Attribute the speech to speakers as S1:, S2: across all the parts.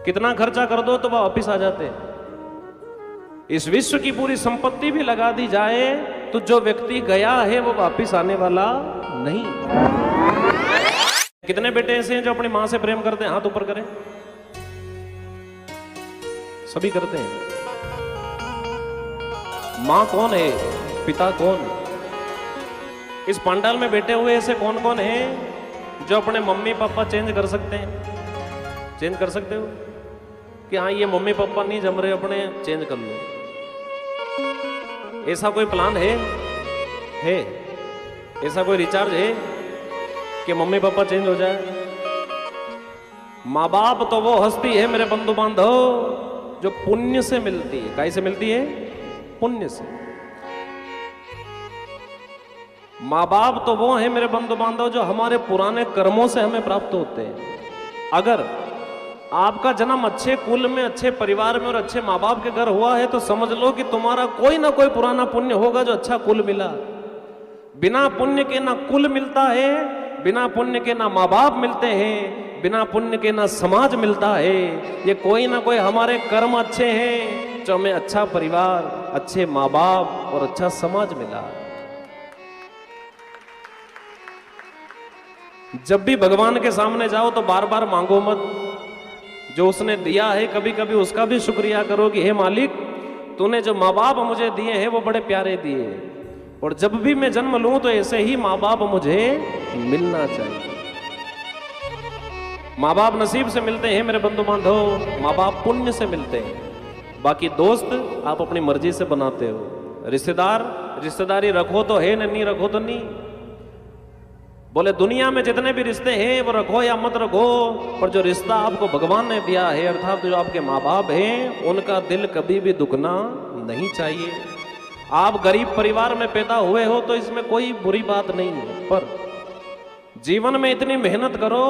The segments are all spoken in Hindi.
S1: कितना खर्चा कर दो तो वह वापिस आ जाते हैं। इस विश्व की पूरी संपत्ति भी लगा दी जाए तो जो व्यक्ति गया है वो वापिस आने वाला नहीं। कितने बेटे ऐसे हैं जो अपनी मां से प्रेम करते हैं? हाथ ऊपर करें। सभी करते हैं। मां कौन है, पिता कौन? इस पंडाल में बैठे हुए ऐसे कौन कौन हैं जो अपने मम्मी पापा चेंज कर सकते हैं? चेंज कर सकते हो कि हाँ ये मम्मी पापा नहीं जम रहे, अपने चेंज कर लो। ऐसा कोई प्लान है? ऐसा कोई रिचार्ज है कि मम्मी पापा चेंज हो जाए? माँ बाप तो वो हस्ती है मेरे बंधु बांधव जो पुण्य से मिलती है। काहे से मिलती है? पुण्य से। माँ बाप तो वो है मेरे बंधु बांधव जो हमारे पुराने कर्मों से हमें प्राप्त होते हैं। अगर आपका जन्म अच्छे कुल में, अच्छे परिवार में और अच्छे माँ बाप के घर हुआ है तो समझ लो कि तुम्हारा कोई ना कोई पुराना पुण्य होगा जो अच्छा कुल मिला। बिना पुण्य के ना कुल मिलता है, बिना पुण्य के ना माँ बाप मिलते हैं, बिना पुण्य के ना समाज मिलता है। ये कोई ना कोई हमारे कर्म अच्छे हैं जो हमें अच्छा परिवार, अच्छे माँ बाप और अच्छा समाज मिला। जब भी भगवान के सामने जाओ तो बार बार मांगो मत। जो उसने दिया है कभी कभी उसका भी शुक्रिया करो कि हे मालिक, तूने जो माँ बाप मुझे दिए हैं वो बड़े प्यारे दिए, और जब भी मैं जन्म लूं तो ऐसे ही माँ बाप मुझे मिलना चाहिए। माँ बाप नसीब से मिलते हैं मेरे बंधु बांधव, माँ बाप पुण्य से मिलते हैं। बाकी दोस्त आप अपनी मर्जी से बनाते हो। रिश्तेदारी रखो तो है, नहीं रखो तो नहीं। बोले दुनिया में जितने भी रिश्ते हैं वो रखो या मत रखो, पर जो रिश्ता आपको भगवान ने दिया है अर्थात जो आपके माँ बाप हैं उनका दिल कभी भी दुखना नहीं चाहिए। आप गरीब परिवार में पैदा हुए हो तो इसमें कोई बुरी बात नहीं है, पर जीवन में इतनी मेहनत करो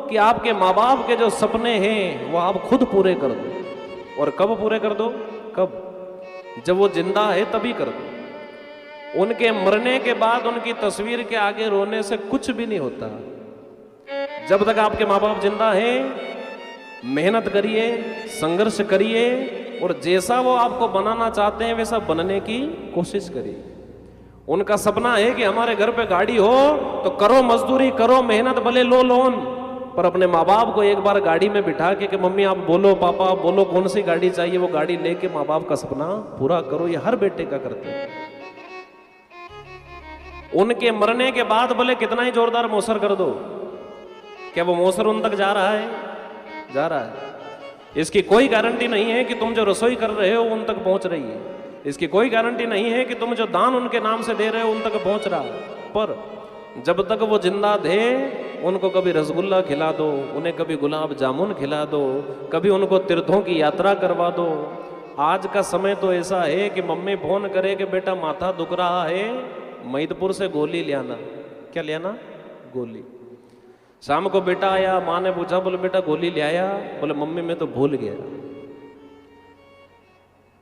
S1: कि आपके माँ बाप के जो सपने हैं वो आप खुद पूरे कर दो। और कब पूरे कर दो? कब? जब वो जिंदा है तभी कर दो। उनके मरने के बाद उनकी तस्वीर के आगे रोने से कुछ भी नहीं होता। जब तक आपके माँ बाप जिंदा हैं मेहनत करिए, संघर्ष करिए, और जैसा वो आपको बनाना चाहते हैं वैसा बनने की कोशिश करिए। उनका सपना है कि हमारे घर पे गाड़ी हो तो करो मजदूरी, करो मेहनत, भले लो लोन, पर अपने माँ बाप को एक बार गाड़ी में बिठा के मम्मी आप बोलो, पापा आप बोलो कौन सी गाड़ी चाहिए, वो गाड़ी लेके माँ बाप का सपना पूरा करो। ये हर बेटे का करते हैं। उनके मरने के बाद भले कितना ही जोरदार मौसर कर दो, क्या वो मौसर उन तक जा रहा है? जा रहा है। इसकी कोई गारंटी नहीं है कि तुम जो रसोई कर रहे हो उन तक पहुंच रही है। इसकी कोई गारंटी नहीं है कि तुम जो दान उनके नाम से दे रहे हो उन तक पहुंच रहा है। पर जब तक वो जिंदा थे उनको कभी रसगुल्ला खिला दो, उन्हें कभी गुलाब जामुन खिला दो, कभी उनको तीर्थों की यात्रा करवा दो। आज का समय तो ऐसा है कि मम्मी फोन करे कि बेटा माथा दुख रहा है, मैदपुर से गोली ले आना। क्या ले आना? गोली। शाम को बेटा आया, माँ ने पूछा, बोले बेटा गोली ले आया? बोले मम्मी मैं तो भूल गया।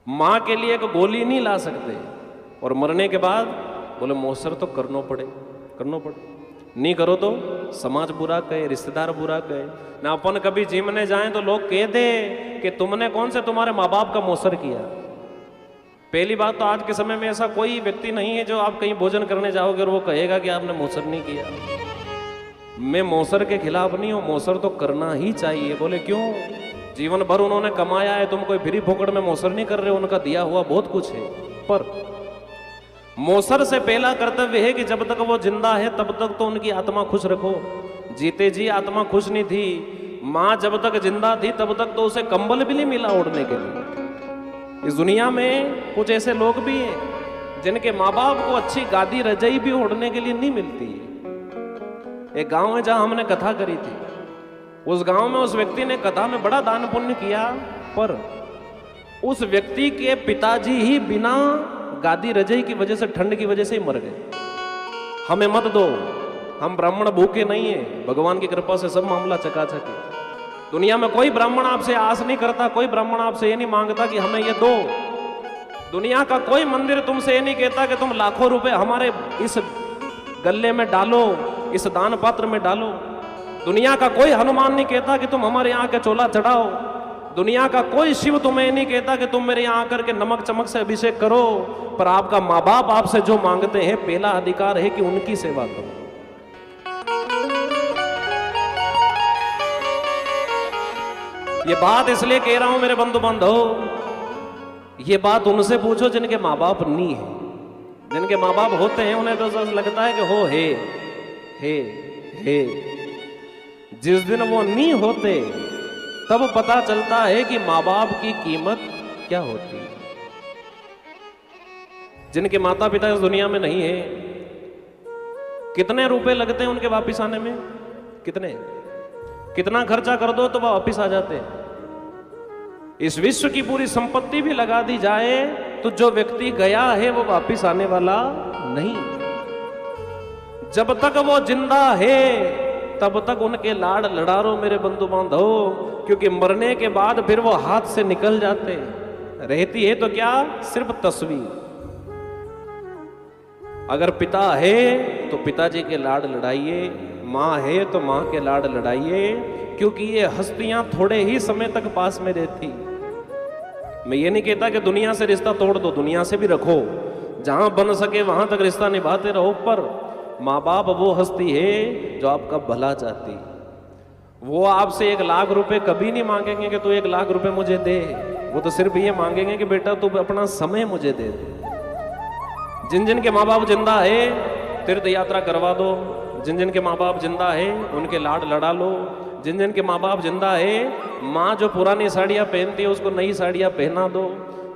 S1: माँ के लिए एक गोली नहीं ला सकते, और मरने के बाद बोले मौसर तो करना पड़े। नहीं करो तो समाज बुरा कहे, रिश्तेदार बुरा कहे ना। अपन कभी जिमने जाएं तो लोग कह दे कि तुमने कौन से तुम्हारे माँ बाप का मौसर किया। पहली बात तो आज के समय में ऐसा कोई व्यक्ति नहीं है जो आप कहीं भोजन करने जाओगे और वो कहेगा कि आपने मौसर नहीं किया। मैं मौसर के खिलाफ नहीं हूं, मौसर तो करना ही चाहिए। बोले क्यों? जीवन भर उन्होंने कमाया है, तुम कोई फ्री फोकट में मौसर नहीं कर रहे हो, उनका दिया हुआ बहुत कुछ है। पर मौसर से पहला कर्तव्य है कि जब तक वो जिंदा है तब तक तो उनकी आत्मा खुश रखो। जीते जी आत्मा खुश नहीं थी। माँ जब तक जिंदा थी तब तक तो उसे कंबल भी नहीं मिला ओढ़ने के लिए। इस दुनिया में कुछ ऐसे लोग भी हैं जिनके माँ बाप को अच्छी गादी रजाई भी ओढ़ने के लिए नहीं मिलती है। एक गांव है जहां हमने कथा करी थी। उस गांव में उस व्यक्ति ने कथा में बड़ा दान पुण्य किया, पर उस व्यक्ति के पिताजी ही बिना गादी रजाई की वजह से, ठंड की वजह से ही मर गए। हमें मत दो, हम ब्राह्मण भूखे नहीं है, भगवान की कृपा से सब मामला चकाचक है। दुनिया में कोई ब्राह्मण आपसे आस नहीं करता, कोई ब्राह्मण आपसे ये नहीं मांगता कि हमें ये दो। दुनिया का कोई मंदिर तुमसे ये नहीं कहता कि तुम लाखों रुपए हमारे इस गले में डालो, इस दान पात्र में डालो। दुनिया का कोई हनुमान नहीं कहता कि तुम हमारे यहाँ के चोला चढ़ाओ। दुनिया का कोई शिव तुम्हें नहीं कहता कि तुम मेरे यहाँ आकर के नमक चमक से अभिषेक करो, पर आपका माँ बाप आपसे जो मांगते हैं पहला अधिकार है कि उनकी सेवा करो। ये बात इसलिए कह रहा हूं मेरे बंधु बांधव, ये बात उनसे पूछो जिनके माँ बाप नहीं है। जिनके माँ बाप होते हैं उन्हें तो लगता है कि हो हे। जिस दिन वो नहीं होते तब पता चलता है कि माँ बाप की कीमत क्या होती है। जिनके माता पिता इस दुनिया में नहीं है, कितने रुपए लगते हैं उनके वापिस आने में? कितना खर्चा कर दो तो वह वापिस आ जाते हैं। इस विश्व की पूरी संपत्ति भी लगा दी जाए तो जो व्यक्ति गया है वो वापिस आने वाला नहीं। जब तक वो जिंदा है तब तक उनके लाड लड़ारो मेरे बंधु बांधव, क्योंकि मरने के बाद फिर वो हाथ से निकल जाते। रहती है तो क्या, सिर्फ तस्वीर। अगर पिता है तो पिताजी के लाड लड़ाइए, माँ है तो माँ के लाड लड़ाइए, क्योंकि ये हस्तियां थोड़े ही समय तक पास में रहती। मैं ये नहीं कहता कि दुनिया से रिश्ता तोड़ दो, दुनिया से भी रखो, जहां बन सके वहां तक रिश्ता निभाते रहो, पर माँ बाप वो हस्ती है जो आपका भला चाहती। वो आपसे 1 लाख रुपए कभी नहीं मांगेंगे कि तू 1 लाख रुपए मुझे दे। वो तो सिर्फ ये मांगेंगे कि बेटा तू अपना समय मुझे दे दे। जिन जिन के माँ बाप जिंदा है तीर्थ यात्रा करवा दो, जिन जिन के माँ बाप जिंदा है उनके लाड लड़ा लो। जिन जिन के माँ बाप जिंदा है, माँ जो पुरानी साड़ियाँ पहनती है उसको नई साड़ियाँ पहना दो।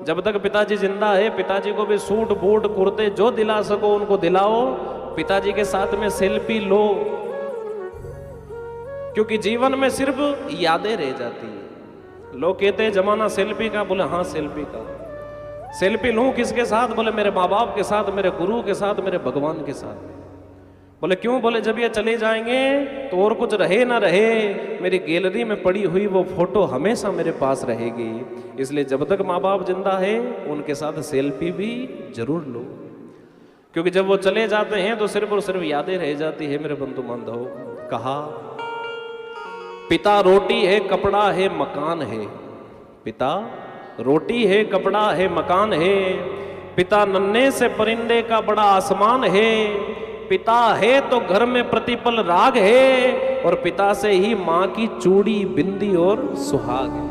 S1: जब तक पिताजी जिंदा है पिताजी को भी सूट बूट कुर्ते जो दिला सको उनको दिलाओ। पिताजी के साथ में सेल्फी लो, क्योंकि जीवन में सिर्फ यादें रह जाती है। लोग कहते हैं जमाना सेल्फी का, बोले हाँ सेल्फी का। सेल्फी लूं किसके साथ? बोले मेरे माँ बाप के साथ, मेरे गुरु के साथ, मेरे भगवान के साथ। बोले क्यों? बोले जब ये चले जाएंगे तो और कुछ रहे ना रहे, मेरी गैलरी में पड़ी हुई वो फोटो हमेशा मेरे पास रहेगी। इसलिए जब तक माँ बाप जिंदा है उनके साथ सेल्फी भी जरूर लो, क्योंकि जब वो चले जाते हैं तो सिर्फ और सिर्फ यादें रह जाती है मेरे बंधु बांधव। कहा पिता रोटी है कपड़ा है मकान है, पिता रोटी है कपड़ा है मकान है, पिता नन्हे से परिंदे का बड़ा आसमान है, पिता है तो घर में प्रतिपल राग है, और पिता से ही माँ की चूड़ी बिंदी और सुहाग है।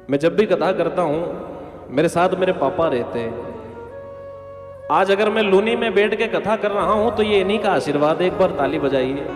S1: मैं जब भी कथा करता हूं मेरे साथ मेरे पापा रहते हैं। आज अगर मैं लूनी में बैठ के कथा कर रहा हूं तो ये इन्हीं का आशीर्वाद है। एक बार ताली बजाइए।